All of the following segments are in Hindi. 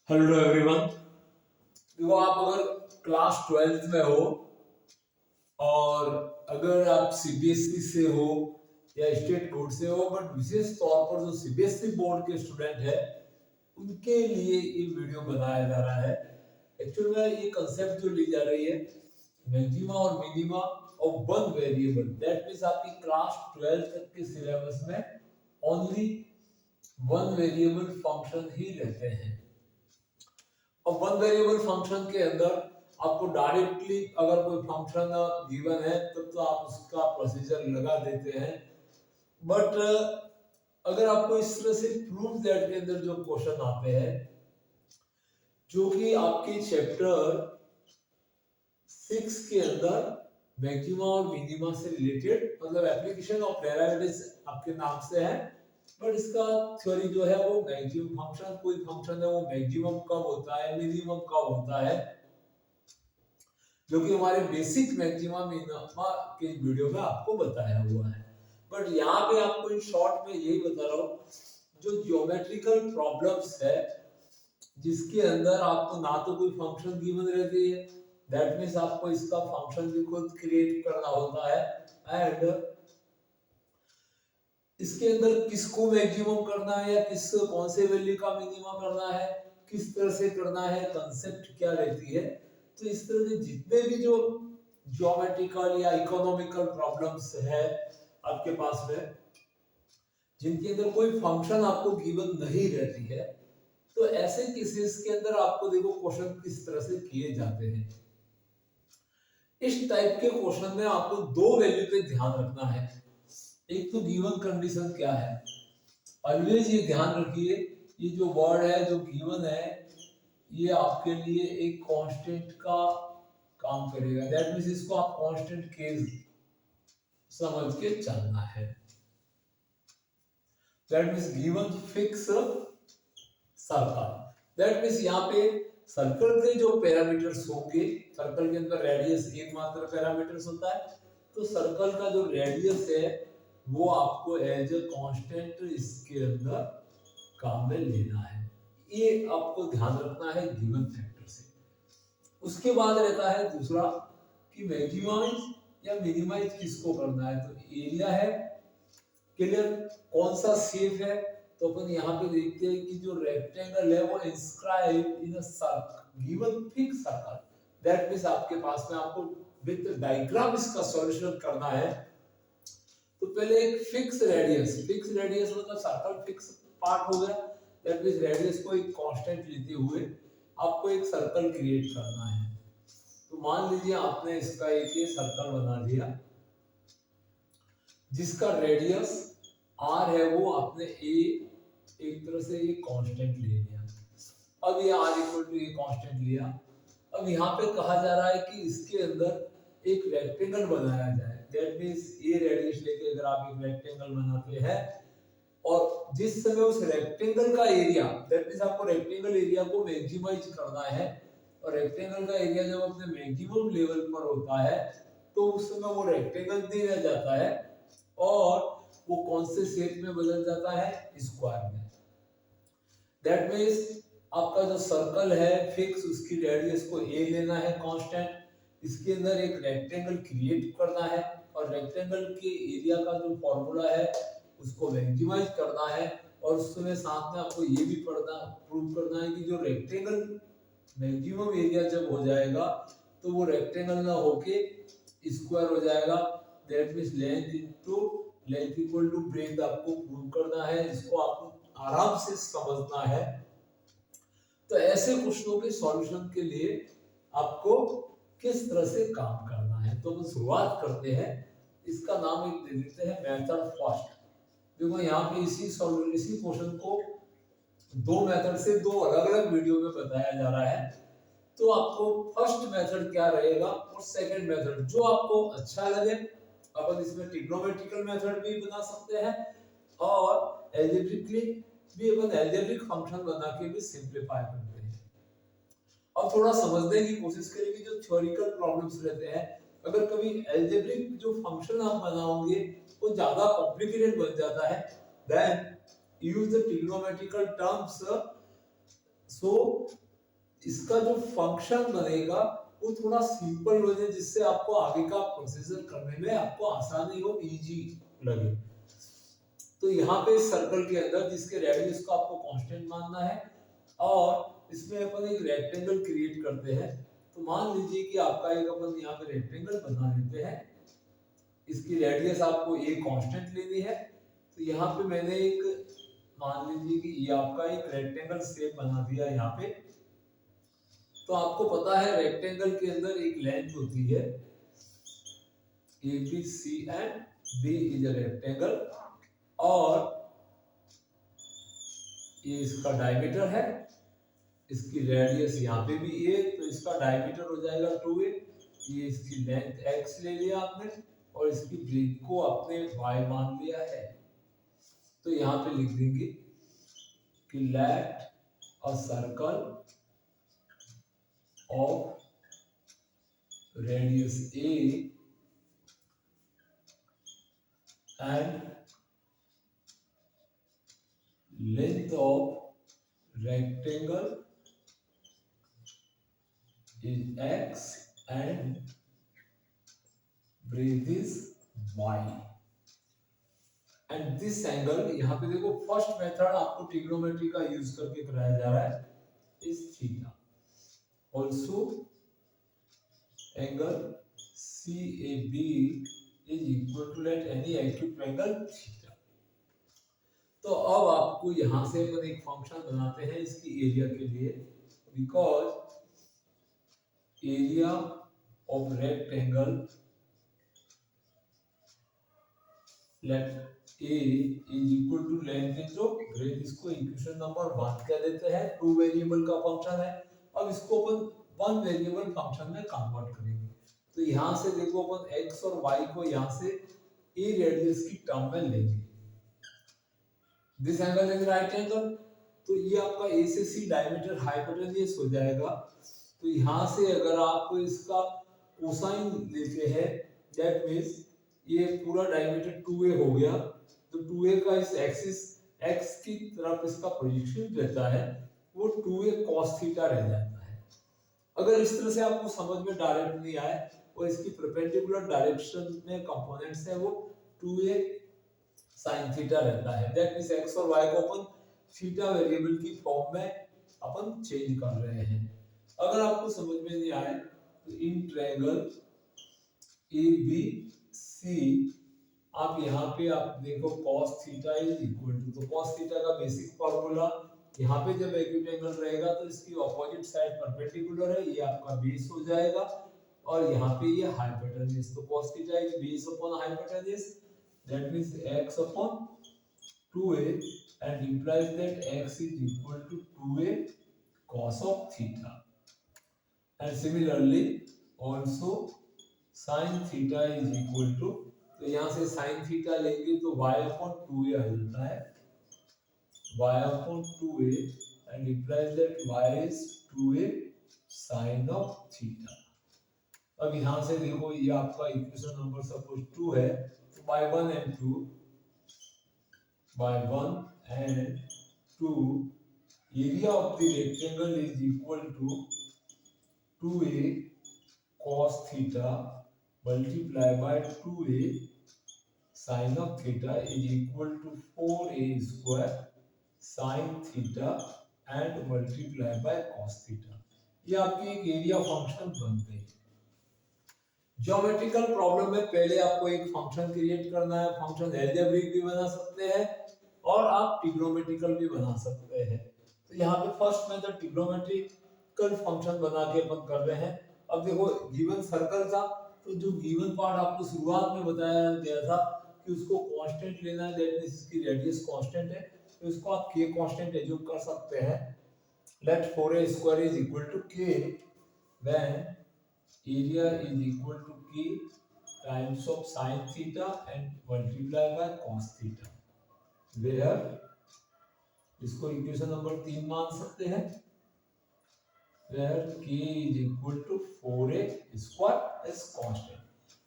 Hello everyone. देखो, आप अगर क्लास 12th में हो और अगर आप सीबीएसई से हो या स्टेट बोर्ड से हो, बट विशेष तौर पर जो सीबीएसई बोर्ड के स्टूडेंट है उनके लिए ये वीडियो बनाया जा रहा है। एक्चुअली में ये कंसेप्ट जो ली जा रही है, मैक्सिमा और minima of one variable, that means आपकी क्लास 12 तक के सिलेबस में ओनली वन वेरिएबल फंक्शन ही रहते हैं। और वन वेरिएबल फंक्शन के अंदर आपको डायरेक्टली अगर कोई फंक्शन गिवन है तब तो आप उसका प्रोसीजर लगा देते हैं, बट अगर आपको इस तरह से प्रूफ दैट के अंदर जो क्वेश्चन आते हैं जो कि आपके चैप्टर 6 के अंदर मैक्सिमा और मिनिमा से रिलेटेड, मतलब एप्लीकेशन ऑफ डेरिवेटिव्स आपके नाम से है, बट इसका थ्योरी जो है वो मैक्सिमम फंक्शन, कोई फंक्शन है वो मैक्सिमम कब होता है, मिनिमम कब होता है, जो कि हमारे बेसिक मैक्सिमा मिनिमा के वीडियो में आपको बताया हुआ है। बट यहाँ पे आपको इन शॉर्ट में यही बता रहा हूँ, जो ज्योमेट्रिकल प्रॉब्लम्स है जिसके अंदर आपको ना तो कोई फंक्शन गिवन रहती है, दैट मीन्स आपको इसका फंक्शन भी खुद क्रिएट करना होता है, एंड इसके अंदर किसको मैक्सिमम करना है या किस कौन से वैल्यू का मिनिमम करना है, किस तरह से करना है, कंसेप्ट क्या रहती है। तो इस तरह के जितने भी जो ज्योमेट्रिकल या इकोनॉमिकल प्रॉब्लम्स है आपके पास में, जिनके अंदर कोई फंक्शन आपको गिवन नहीं रहती है, तो ऐसे केसेस के अंदर आपको देखो क्वेश्चन किस तरह से किए जाते हैं। इस टाइप के क्वेश्चन में आपको दो वैल्यू पे ध्यान रखना है। एक तो गिवन कंडीशन क्या है, ऑलवेज ये ध्यान रखिए, ये जो वर्ड है जो गिवन है ये आपके लिए एक कांस्टेंट का काम करेगा, दैट मींस इसको आप कांस्टेंट केस समझ के चलना है। That means given fix circle, that means यहाँ पे सर्कल के जो पैरामीटर्स होंगे, सर्कल के अंदर रेडियस एकमात्र पैरामीटर्स होता है, तो सर्कल का जो रेडियस है वो आपको एज ए कांस्टेंट इसके अंदर काम में लेना है। ये आपको ध्यान रखना है गिवन फैक्टर से। उसके बाद रहता है दूसरा कि मैक्सिमाइज या मिनिमाइज किसको करना है, तो एरिया है क्लियर, कौन सा शेप है, तो अपन यहाँ पे देखते हैं कि जो रेक्टेंगल है वो inscribe in a circle given fix circle, that means आपके पास में आपको विद डायग्राम इसका सॉल्यूशन करना है। तो पहले एक फिक्स रेडियस मतलब सर्कल फिक्स पार्ट हो गया, दैट मींस रेडियस को एक कांस्टेंट लेते हुए आपको एक सर्कल क्रिएट करना है। तो मान लीजिए आपने इसका एक ये सर्कल बना दिया जिसका रेडियस r है, वो आपने a एक तरह से ये कांस्टेंट ले लिया। अब ये r इक्वल टू ये कांस्टेंट लिया। अब यहाँ पे कहा जा रहा है कि इसके अंदर एक रेक्टेंगल बनाया जाए, दैट मींस ये रेडियस लेके अगर आप एक रेक्टेंगल बनाते हैं और जिस समय उस रेक्टेंगल का एरिया, दैट मींस आपको रेक्टेंगल एरिया को मैक्सिमाइज करना है, और रेक्टेंगल का एरिया जब अपने मैक्सिमम लेवल पर होता है तो उस समय वो रेक्टेंगल दिया जाता है और वो कौन से शेप में बदल जाता है, स्क्वायर में। दैट मींस आपका जो सर्कल है फिक्स, उसकी रेडियस को a लेना है कांस्टेंट, इसके अंदर एक रेक्टेंगल क्रिएट करना है और रेक्टेंगल के एरिया का जो फॉर्मूला है उसको मैक्सिमाइज करना है, और उसमें साथ में आपको ये भी पढ़ना प्रूव करना है कि जो रेक्टेंगल मैक्सिमम एरिया जब हो जाएगा तो वो रेक्टेंगल ना होके स्क्वायर हो जाएगा, that means length into length equal to breadth आपको प्रूव करना है। इसको आपको आराम से समझना है। तो ऐसे क्वेश्चनों के सॉल्यूशन के लिए आपको किस तरह से काम करना है, तो हम शुरुआत करते हैं। इसका नाम एक दे देते हैं मेथड फर्स्ट। देखो यहाँ पे इसी क्वेश्चन को दो मेथड से दो अलग अलग वीडियो में बताया जा रहा है, तो आपको फर्स्ट मेथड क्या रहेगा और सेकंड मेथड जो आपको अच्छा लगे, अपन इसमें ट्रिग्नोमेट्रिकल मेथड भी बना सकते हैं और एल्जेब्रिकली भी अपन एल्जेब्रिक फंक्शन बना के भी सिंपलीफाई करते हैं। अब थोड़ा समझने की कोशिश करेंगे जो थ्योरिकल प्रॉब्लम्स रहते हैं, अगर कभी एल्जेब्रिक जो फंक्शन आप बनाओगे वो ज्यादा कॉम्प्लिकेटेड बन जाता है, then use the trigonometrical terms so इसका जो फंक्शन बनेगा वो थोड़ा सिंपल बने, जिससे आपको आगे का प्रोसीजर करने में आपको आसानी हो, इजी लगे। तो यहाँ पे सर्कल के अंदर जिसके रेडियस को आपको कांस्टेंट मानना है और इसमें अपन एक रेक्टेंगल क्रिएट करते हैं। तो मान लीजिए कि आपका एक अपन यहाँ पे रेक्टेंगल बना लेते हैं, इसकी रेडियस आपको एक कांस्टेंट लेनी है। तो यहाँ पे मैंने एक मान लीजिए कि ये आपका एक रेक्टेंगल शेप बना दिया यहाँ पे। तो आपको पता है रेक्टेंगल के अंदर एक लेंथ होती है ABC and D is a rectangle, और ये इसका डायमीटर है, इसकी रेडियस यहाँ पे भी A, तो इसका डायमीटर हो जाएगा 2A। ये इसकी लेंथ x ले लिया आपने और इसकी ब्रेथ को आपने y मान लिया है। तो यहाँ पे लिख देंगे कि let a circle of radius A and length of rectangle is x and breadth is y and this angle, यहाँ पे देखो फर्स्ट मेथड आपको ट्रिग्नोमेट्री का यूज करके कराया जा रहा है, is theta. Also angle CAB is equal to let any acute angle theta. तो अब आपको यहां से अपन एक फंक्शन बनाते हैं इसकी एरिया के लिए, because area of rectangle let A is equal to length into breadth. इसको इक्वेशन नंबर 1 कह देते हैं, 2 वेरिएबल का फंक्शन है। अब इसको अपन 1 वेरिएबल फंक्शन में कन्वर्ट करेंगे। तो यहां से देखो अपन x और y को यहां से a रेडियस की टर्म में लेंगे। This angle is right angle, तो ये आपका a से c डायमीटर हाइपोटेन्यूज हो जाएगा। तो यहां से अगर आप इसका कोसाइन लेते हैं, दैट मींस ये पूरा डायमीटर 2a हो गया। तो 2a का इस एक्सिस x की तरफ इसका प्रोजेक्शन रहता है, वो 2a cos थीटा रह जाता है। अगर इस तरह से आपको समझ में डायरेक्ट नहीं आए और इसकी परपेंडिकुलर डायरेक्शन में कंपोनेंट्स है, वो 2a sin थीटा रहता है। दैट मींस x और y को अपन थीटा वेरिएबल की फॉर्म में अपन चेंज कर रहे हैं। अगर आपको समझ में नहीं आए तो इन ट्रायंगल ABC आप यहाँ पे आप देखो cos theta is equal to, तो cos थीटा का बेसिक फार्मूला, यहाँ पे जब एक्यूट एंगल रहेगा तो इसकी ऑपोजिट साइड परपेंडिकुलर है, ये आपका बेस हो जाएगा और यहाँ पे ये हाइपोटेन्यूज। तो cos theta is base upon hypotenuse, that means x upon 2a and implies that x is equal to 2a cos of theta. And similarly also sin theta is equal to, तो यहाँ से sin थीटा लेंगे तो y अपॉन 2a आ जाता है, y upon 2a and implies that y is 2a sin of theta। अब यहाँ से देखो ये आपका इक्वेशन नंबर सपोज 2 है, तो by 1 and 2 area of the rectangle is equal to 2a cos theta multiplied by 2a sin of theta is equal to 4a square sin theta and multiplied by cos theta। ये आपकी एक एरिया फंक्शन बन गई। ज्योमेट्रिकल प्रॉब्लम में पहले आपको एक फंक्शन क्रिएट करना है। फंक्शन अलजेब्रिक भी बना सकते हैं और आप ट्रिग्नोमेट्रिकल भी बना सकते हैं। तो यहाँ पे फर्स्ट मेथड ट्रिग्नोमेट्रिकल फंक्शन बना के अपन कर रहे हैं। अब देखो गिवन सर्कल था, तो जो गिवन पार्ट आपको शुरुआत में बताया गया था कि उसको कांस्टेंट लेना है, दैट मींस इसकी रेडियस कांस्टेंट है, तो इसको आप k कांस्टेंट एज्यूम कर सकते हैं। Let 4a square is equal to k when area is equal to k times of sin theta and multiply by cos theta, where इसको इक्वेशन नंबर 3 मान सकते हैं, where k is equal to 4a square is constant।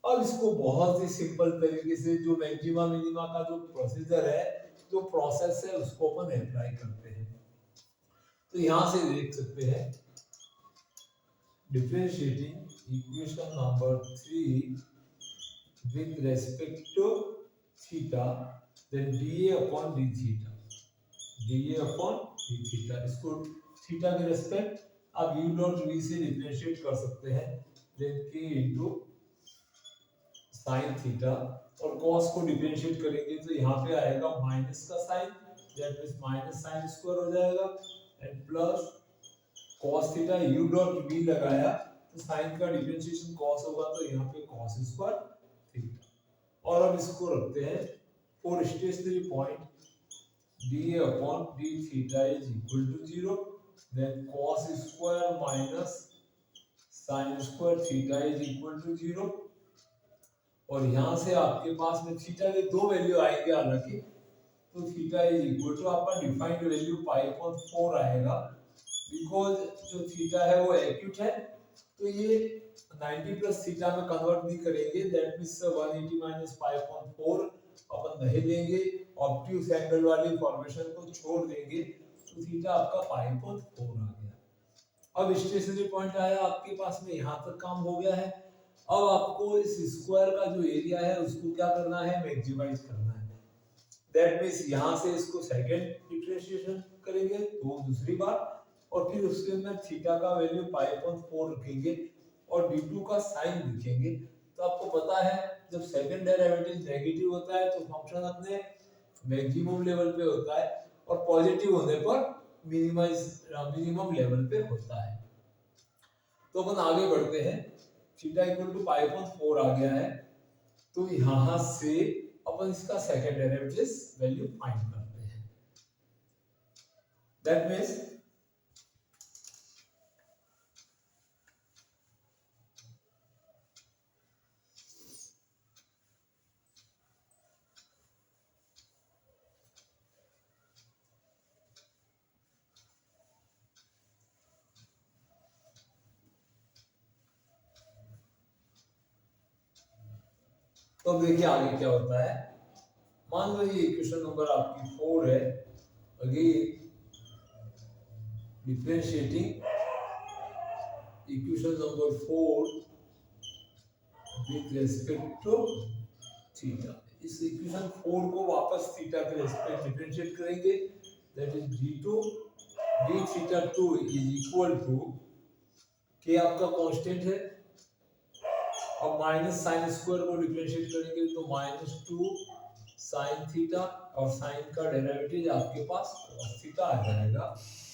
अब इसको बहुत ही सिंपल तरीके से जो मैक्सिमा मिनिमा का जो प्रोसीजर है, जो प्रोसेस है, उसको अपन अप्लाई करते हैं। तो यहाँ से देख सकते हैं differentiating equation number 3 with respect to theta, then dA upon d theta, dA upon d theta, इसको थीटा के रेस्पेक्ट आप u डॉट v से डिफरेंशिएट कर सकते हैं, then k into sin theta, और cos को डिफरेंशिएट करेंगे तो यहाँ पे आएगा माइनस का sine, that means minus sine square हो जाएगा, and plus cos theta, u dot v लगाया तो साइन का डिफरेंशिएशन cos होगा तो यहाँ पे cos स्क्वायर थीटा, और अब इसको रखते हैं for stationary point dA upon d theta is equal to 0, then cos square minus sin square theta is equal to 0, और यहाँ से आपके पास में थीटा के दो वैल्यू आएंगे हालांकि, तो थीटा इज इक्वल टू आपका डिफाइंड वैल्यू π/4 आएगा, बिकॉज जो थीटा है वो एक्यूट है तो ये 90 प्लस थीटा में कन्वर्ट नहीं करेंगे, दैट मींस 180 माइनस π/4 अपन नहीं लेंगे, ऑब्ट्यूज एंगल वाली फॉर्मेशन को छोड़ देंगे, तो थीटा आपका π/4 आ गया। अब स्टेशनरी पॉइंट आया आपके पास में, यहाँ तक काम हो गया है। अब आपको इस स्क्वायर का जो एरिया है उसको क्या करना है, मैक्सिमाइज करना है, दैट मींस यहाँ से इसको सेकंड डिफरेंशिएशन करेंगे तो दूसरी बार, और फिर उसके अंदर थीटा का वैल्यू π/4 रखेंगे और d2 का साइन लिखेंगे। तो आपको पता है जब सेकंड डेरिवेटिव नेगेटिव होता है तो फंक्शन अपने मैक्सिमम लेवल पे होता है, और पॉजिटिव होने पर मिनिमम लेवल पे होता है। तो अपन आगे बढ़ते हैं, थीटा इक्वल टू π/4 आ गया है, तो यहाँ से अपन इसका सेकंड डेरिवेटिव वैल्यू फाइंड करते हैं, दैट मींस तो अब देखिए आगे क्या होता है। मान लो ये इक्वेशन नंबर आपकी 4 है, again differentiating equation number 4 with respect to theta, इस इक्वेशन 4 को वापस थीटा के रेस्पेक्ट डिफरेंशिएट करेंगे, that is d2 d theta 2 is equal to, के आपका कांस्टेंट है, और माइनस साइन स्क्वायर को डिफरेंशिएट करेंगे तो -2 साइन थीटा, और साइन का डेरिवेटिव आपके पास cos थीटा आ जाएगा,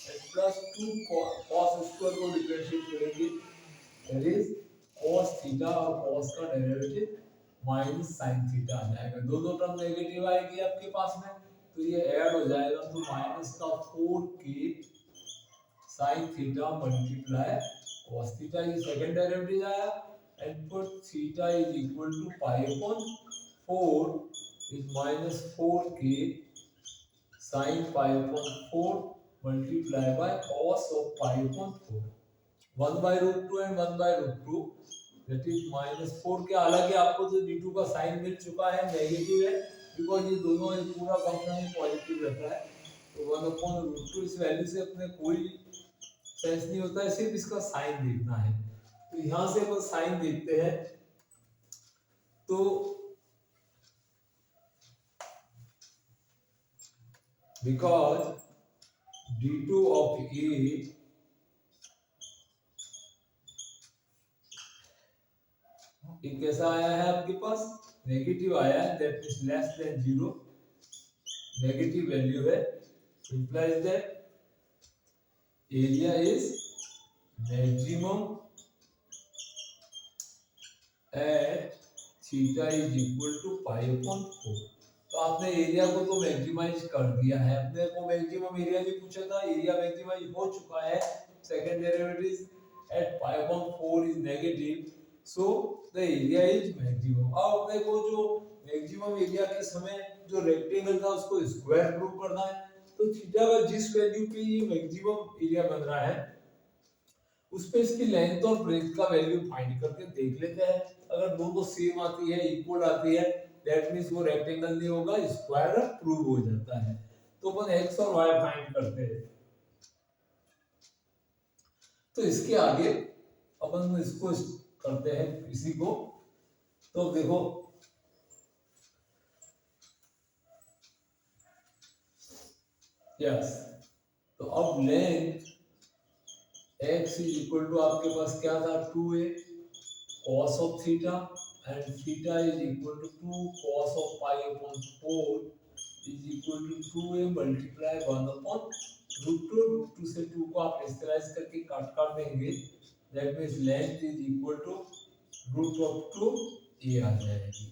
एंड प्लस 2 cos स्क्वायर को डिफरेंशिएट करेंगे, दैट इज cos थीटा, और cos का डेरिवेटिव माइनस साइन थीटा आ जाएगा। दोनों टर्म नेगेटिव आएगी आपके पास में, तो ये ऐड हो जाएगा, तो माइनस का 4k sine theta multiply cos theta, ये सेकंड डेरिवेटिव आया, and put theta is equal to π/4 is minus 4k sin π/4 multiplied by cos of π/4, 1 by root 2 and 1 by root 2, that is minus 4k। हालांकि आपको तो d2 का साइन मिल चुका है, नेगेटिव है, बिकॉज ये दोनों एक पूरा फंक्शन ही पॉजिटिव रहता है, तो 1/√2 इस वैल्यू से अपने कोई सेंस नहीं होता है, सिर्फ इसका साइन देखना है। तो यहां से अपन साइन देखते हैं, तो बिकॉज d2 of a एक कैसा आया है आपके पास, नेगेटिव आया है, that is less than 0, negative value है, implies that area is maximum at theta is equal to π/4। तो आपने एरिया को तो मैक्सिमाइज कर दिया है, अपने को मैक्सिमम एरिया भी पूछा था, एरिया मैक्सिमाइज हो चुका है, second derivative at π/4 is negative, so the area is maximum. अब अपने को जो मैक्सिमम एरिया के समय जो रेक्टेंगल था उसको स्क्वायर प्रूव करना है, तो थीटा का जिस वैल्यू पे ये मैक्सिमम एरिया बन रहा है उस पे इसकी लेंथ और ब्रेड्थ का वैल्यू फाइंड करके देख लेते हैं। अगर दोनों सेम आती है, इक्वल आती है, दैट मींस वो रेक्टेंगल नहीं होगा, स्क्वायर प्रूव हो जाता है। तो अपन x और y फाइंड करते हैं। तो इसके आगे अपन इसको करते हैं इसी को। तो देखो यस, तो अब length x is equal to आपके पास क्या था 2a cos of theta and theta is equal to 2 cos of pi upon 4 is equal to 2a multiply 1 upon root 2 से 2 को आप रेशनलाइज करके काट देंगे, that means length is equal to root of 2 a आ जाएगी।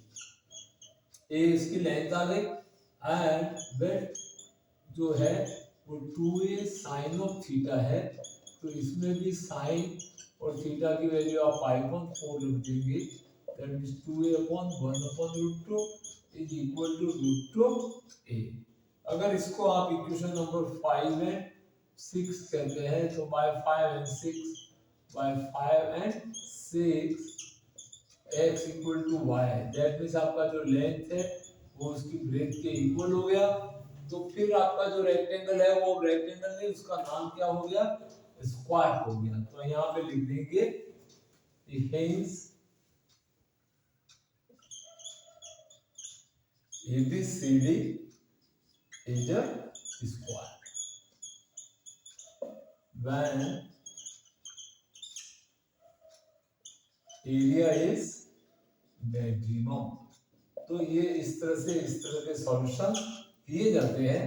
a इसकी लेंथ आ गई एंड वेट जो है वो 2a साइन ऑफ थीटा है, तो इसमें भी साइन और थीटा की वैल्यू आप पाई अपॉन 4 रख देंगे, that means 2a upon 1 upon root 2 is equal to root 2 a। अगर इसको आप इक्वेशन नंबर 5 एंड 6 करते हैं तो by 5 and 6 x equal to y, that means आपका जो लेंथ है वो उसकी ब्रेथ के इक्वल हो गया। तो फिर आपका जो रेक्टेंगल है वो रेक्टेंगल नहीं, उसका नाम क्या हो गया, स्क्वायर हो गया। तो यहाँ पे लिख देंगे hence ABCD is a square when area is maximum। तो ये इस तरह के सॉल्यूशन दिए जाते हैं।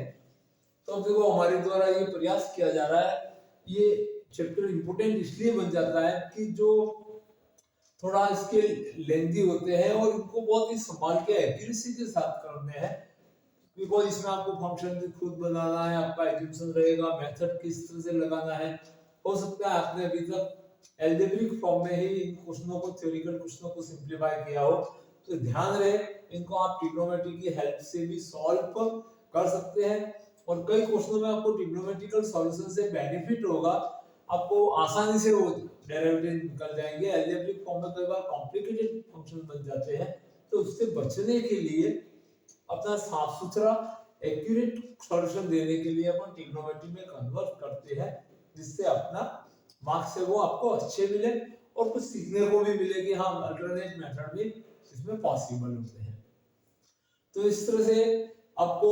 तो देखो हमारे द्वारा ये प्रयास किया जा रहा है, ये चैप्टर इंपोर्टेंट इसलिए बन जाता है कि जो थोड़ा इसके लेंथी होते हैं और इनको बहुत ही संभाल के एक्यूरेसी के साथ करने हैं, बिकॉज इसमें आपको फंक्शन खुद बनाना है, आपका एज्यूमशन रहेगा, मेथड किस तरह से लगाना है। हो सकता है आपने अभी तक एल्जेब्रिक फॉर्म में ही इन क्वेश्चनों को, थ्योरेटिकल क्वेश्चनों को सिंप्लीफाई किया हो, तो ध्यान रहे इनको आप ट्रिग्नोमेट्री की हेल्प से भी सॉल्व कर सकते हैं। और कई क्वेश्चनों में आपको ट्रिग्नोमेट्रिकल सॉल्यूशन से बेनिफिट होगा, आपको आसानी से वो डेरिवेटिव निकल जाएंगे। एल्जेब्रिक फॉर्म में कई बार कॉम्प्लिकेटेड फंक्शन बन जाते हैं, तो उससे बचने के लिए अपना साफ सुथरा एक्यूरेट सॉल्यूशन देने के लिए अपन ट्रिग्नोमेट्री में कन्वर्ट करते हैं, जिससे अपना मार्क्स है वो आपको अच्छे मिले और कुछ सीखने को भी मिले कि हाँ अल्टरनेट मेथड भी इसमें पॉसिबल होते हैं। तो इस तरह से आपको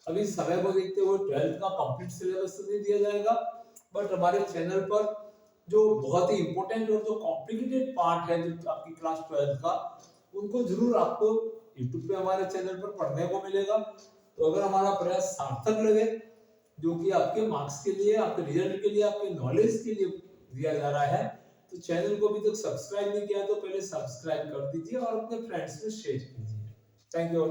अभी समय को देखते हुए 12th का कंप्लीट सिलेबस तो नहीं दिया जाएगा, बट हमारे चैनल पर जो बहुत ही इंपॉर्टेंट और जो कॉम्प्लिकेटेड पार्ट है जो आपकी क्लास 12th का, उनको जरूर आपको YouTube पे हमारे चैनल पर पढ़ने को मिलेगा। तो अगर हमारा प्रयास सार्थक लगे, जो कि आपके मार्क्स के लिए, आपके रिजल्ट के लिए, आपके नॉलेज के लिए दिया जा रहा है, तो चैनल को अभी तक सब्सक्राइब नहीं किया तो पहले सब्सक्राइब कर दीजिए और अपने फ्रेंड्स में शेयर कीजिए। Thank you.